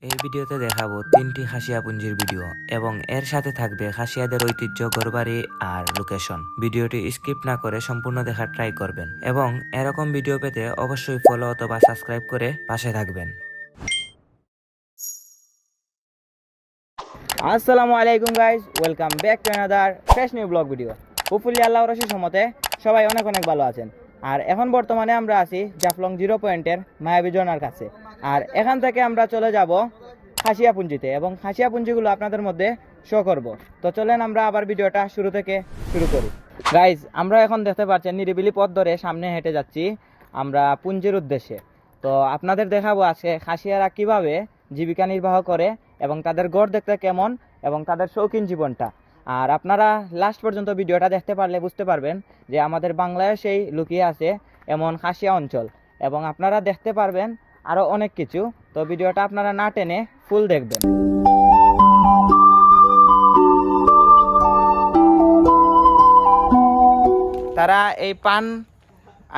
এই ভিডিওতে দেখাবো 3টি খাসিয়া পুঞ্জির ভিডিও এবং এর সাথে থাকবে খাসিয়াদের ঐতিহ্য, ঘরবাড়ি আর লোকেশন। ভিডিওটি স্কিপ না করে সম্পূর্ণ দেখার ট্রাই করবেন এবং এরকম ভিডিও পেতে অবশ্যই ফলো অথবা সাবস্ক্রাইব করে পাশে থাকবেন। আসসালামু আলাইকুম guys, welcome back to another fresh new blog video. Hopefully আল্লাহর রশির সম্মতে সবাই অনেক অনেক ভালো আছেন। আর এখন বর্তমানে আমরা আছি জাফলং 0 পয়েন্টের মায়াবী ঝর্ণার কাছে। আর এখান থেকে আমরা চলে যাব খাসিয়া পুঞ্জিতে এবং খাসিয়া পুঞ্জিগুলো আপনাদের মধ্যে শো করব। তো চলেন আমরা আবার ভিডিওটা শুরু থেকে শুরু করি। গাইজ, আমরা এখন দেখতে পাচ্ছেন নিরিবিলি পথ ধরে সামনে হেঁটে যাচ্ছি আমরা পুঞ্জির উদ্দেশ্যে। তো আপনাদের দেখাবো আজকে খাসিয়ারা কিভাবে জীবিকা নির্বাহ করে এবং তাদের গড় দেখতে কেমন এবং তাদের শৌখিন জীবনটা। আর আপনারা লাস্ট পর্যন্ত ভিডিওটা দেখতে পারলে বুঝতে পারবেন যে আমাদের বাংলাদেশেই লুকিয়ে আছে এমন খাসিয়া অঞ্চল এবং আপনারা দেখতে পারবেন আরও অনেক কিছু। তো ভিডিওটা আপনারা না টেনে ফুল দেখবেন। তারা এই পান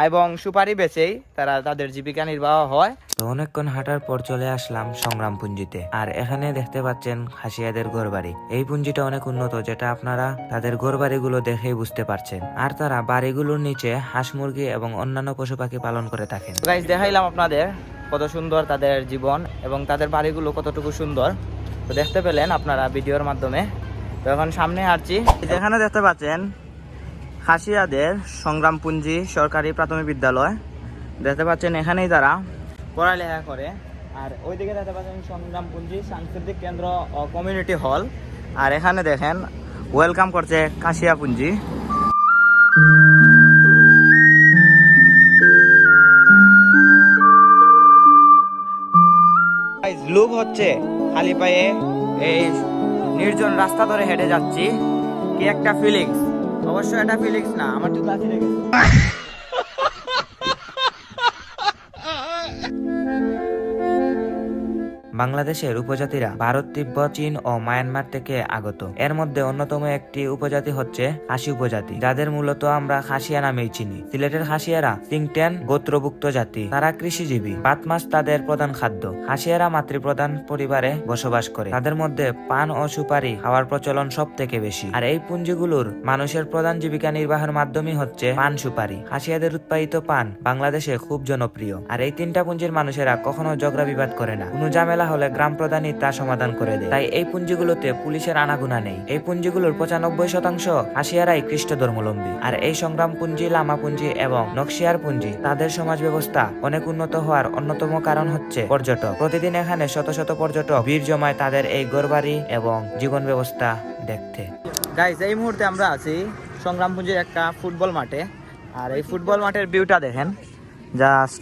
এবং সুপারি বেচেই তারা তাদের জীবিকা নির্বাহ হয়। তো অনেকক্ষণ হাঁটার পর চলে আসলাম সংগ্রাম পুঞ্জিতে। আর এখানে দেখতে পাচ্ছেন খাসিয়াদের ঘরবাড়ি। এই পুঞ্জিটা অনেক উন্নত, যেটা আপনারা তাদের ঘরবাড়িগুলো দেখেই বুঝতে পারছেন। আর তারা বাড়িগুলোর নিচে হাঁস মুরগি এবং অন্যান্য পশু পাখি পালন করে থাকেন। গাইস, দেখাইলাম আপনাদের কত সুন্দর তাদের জীবন এবং তাদের বাড়িগুলো কতটুকু সুন্দর। তো দেখতে পেলেন আপনারা ভিডিওর মাধ্যমে। তো এখন সামনে হাঁটছি। যেখানে দেখতে পাচ্ছেন খাসিয়াদের সংগ্রাম পুঞ্জি সরকারি প্রাথমিক বিদ্যালয় দেখতে পাচ্ছেন, এখানেই তারা পড়ালেখা করে। আর ওইদিকে দেখতে পাচ্ছেন সংগ্রাম পুঞ্জি সাংস্কৃতিক কেন্দ্র ও কমিউনিটি হল। আর এখানে দেখেন ওয়েলকাম করছে খাসিয়া পুঞ্জি। লুক হচ্ছে খালি পায়ে এই নির্জন রাস্তা ধরে হেঁটে যাচ্ছি। কি একটা ফিলিংস! অবশ্য এটা ফিলিংস না, আমার জুতা ছিঁড়ে গেছে। বাংলাদেশের উপজাতিরা ভারত, তিব্বত, চীন ও মায়ানমার থেকে আগত। এর মধ্যে অন্যতম একটি উপজাতি হচ্ছে খাসি উপজাতি, যাদের মূলত আমরা খাসিয়া নামেই চিনি। সিলেটের খাসিয়ারা চিংটেন গোত্রভুক্ত জাতি। তারা কৃষিজীবী। ভাত মাছ তাদের প্রধান খাদ্য। খাসিয়ারা মাতৃপ্রধান পরিবারে বসবাস করে। তাদের মধ্যে পান ও সুপারি খাওয়ার প্রচলন সব থেকে বেশি। আর এই পুঞ্জিগুলোর মানুষের প্রধান জীবিকা নির্বাহের মাধ্যমই হচ্ছে পান সুপারি। খাসিয়াদের উৎপাদিত পান বাংলাদেশে খুব জনপ্রিয়। আর এই 3টা পুঞ্জির মানুষেরা কখনো ঝগড়া বিবাদ করে না। কোনো ঝামেলা হলে গ্রাম প্রধানই তা সমাধান করে দেয়। তাই এই পুঞ্জিগুলোতে পুলিশের আনাগোনা নেই। এই পুঞ্জিগুলোর 95% খাসিয়ারাই খ্রিস্ট ধর্মাবলম্বী। আর এই সংগ্রাম পুঞ্জি, লামা পুঞ্জি এবং নকশিয়ার পুঞ্জি তাদের সমাজ ব্যবস্থা অনেক উন্নত হওয়ার অন্যতম কারণ হচ্ছে পর্যটক। প্রতিদিন এখানে শত শত পর্যটক ভিড় জমায় তাদের এই ঘরবাড়ি এবং জীবন ব্যবস্থা দেখতে। গাইস, এই মুহূর্তে আমরা আছি সংগ্রাম পুঞ্জির একটা ফুটবল মাঠে। আর এই ফুটবল মাঠের ভিউটা দেখেন, জাস্ট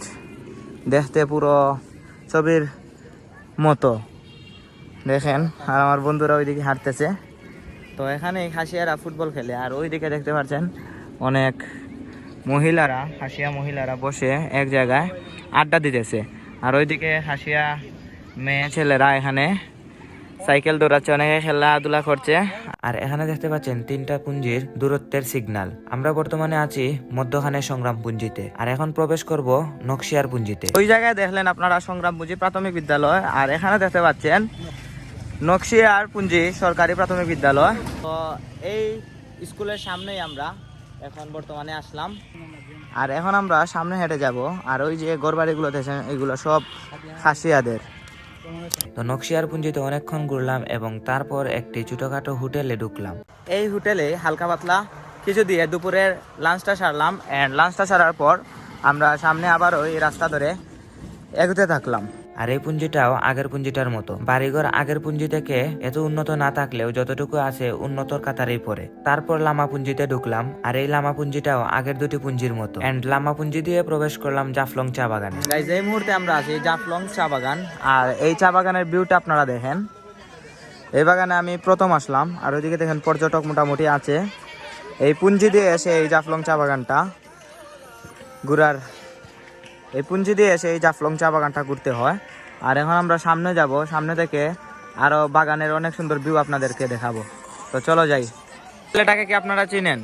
দেখতে পুরো ছবির মতো দেখেন। আর আমার বন্ধুরা ওইদিকে হাঁটতেছে। তো এখানে খাসিয়ারা ফুটবল খেলে। আর ওইদিকে দেখতে পাচ্ছেন অনেক মহিলারা, খাসিয়া মহিলারা বসে এক জায়গায় আড্ডা দিতেছে। আর ওইদিকে খাসিয়া মেয়ে ছেলেরা এখানে সাইকেল দৌড়াচ্ছে, অনেকে খেলাধুলা করছে। আর এখানে দেখতে পাচ্ছেন 3টা পুঞ্জির দূরত্বের সিগন্যাল। আমরা বর্তমানে আছি মধ্যখানে সংগ্রাম পুঞ্জিতে। আর এখন প্রবেশ করব নকশিয়ার পুঞ্জিতে। ওই জায়গায় দেখলেন আপনারা সংগ্রাম পুঞ্জি প্রাথমিক বিদ্যালয়। আর এখানে দেখতে পাচ্ছেন নকশিয়ার পুঞ্জি সরকারি প্রাথমিক বিদ্যালয়। তো এই স্কুলের সামনেই আমরা এখন বর্তমানে আসলাম। আর এখন আমরা সামনে হেঁটে যাব। আর ওই যে ঘরবাড়িগুলো দেখছেন, এগুলো সব খাসিয়াদের। তো নকশিয়ার পুঞ্জিতে অনেকক্ষণ ঘুরলাম এবং তারপর একটি ছোটখাটো হোটেলে ঢুকলাম। এই হোটেলে হালকা পাতলা কিছু দিয়ে দুপুরের লাঞ্চটা সারলাম। অ্যান্ড লাঞ্চটা সারার পর আমরা সামনে আবার ওই রাস্তা ধরে এগোতে থাকলাম। আর এই পুঞ্জিটাও আগের পুঞ্জিটার মতো। বাড়িঘর আগের পুঞ্জি থেকে এত উন্নত না থাকলেও যতটুকু আছে উন্নতর কাতারেই পড়ে। তারপর লামা পুঞ্জিতে ঢুকলাম। আর এই লামা পুঞ্জিটাও আগের 2টি পুঞ্জির মতো। এন্ড লামা পুঞ্জি দিয়ে প্রবেশ করলাম জাফলং চা বাগানে। গাইজ, এই মুহূর্তে আমরা আছি জাফলং চা বাগান। আর এই চা বাগানের ভিউটা আপনারা দেখেন। এই বাগানে আমি প্রথম আসলাম। আর ওইদিকে দেখেন পর্যটক মোটামুটি আছে। এই পুঞ্জি দিয়ে এসে এই জাফলং চা বাগানটা ঘুরার, এই পুঞ্জি দিয়ে এসে এই জাফলং চা বাগানটা ঘুরতে হয়। আর এখন আমরা সামনে যাব। সামনে থেকে আরো বাগানের অনেক সুন্দর ভিউ আপনাদেরকে দেখাবো। তো চলো যাই। ছেলেটাকে কি আপনারা চিনেন?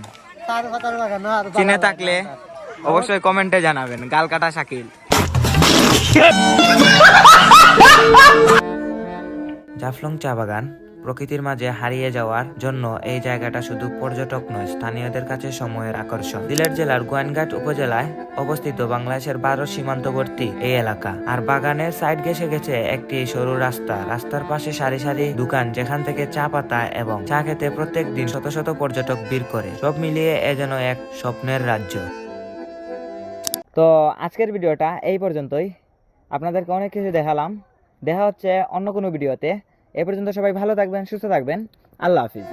চিনে থাকলে অবশ্যই কমেন্টে জানাবেন। গাল কাটা শাকিল। জাফলং চা বাগান প্রকৃতির মাঝে হারিয়ে যাওয়ার জন্য এই জায়গাটা শুধু পর্যটক নয়, স্থানীয়দের কাছে সময়ের আকর্ষণ। সিলেট জেলার গোয়াইনঘাট উপজেলায় অবস্থিত বাংলাদেশের ভারত সীমান্তবর্তী এই এলাকা। আর বাগানের সাইড ঘেঁষে গেছে একটি সরু রাস্তা। রাস্তার পাশে সারি সারি দোকান, যেখান থেকে চা পাতা এবং চা খেতে প্রত্যেক দিন শত শত পর্যটক ভিড় করে। সব মিলিয়ে এ যেন এক স্বপ্নের রাজ্য। তো আজকের ভিডিওটা এই পর্যন্তই। আপনাদেরকে অনেক কিছু দেখালাম। দেখা হচ্ছে অন্য কোনো ভিডিওতে। এ পর্যন্ত সবাই ভালো থাকবেন, সুস্থ থাকবেন। আল্লাহ হাফিজ।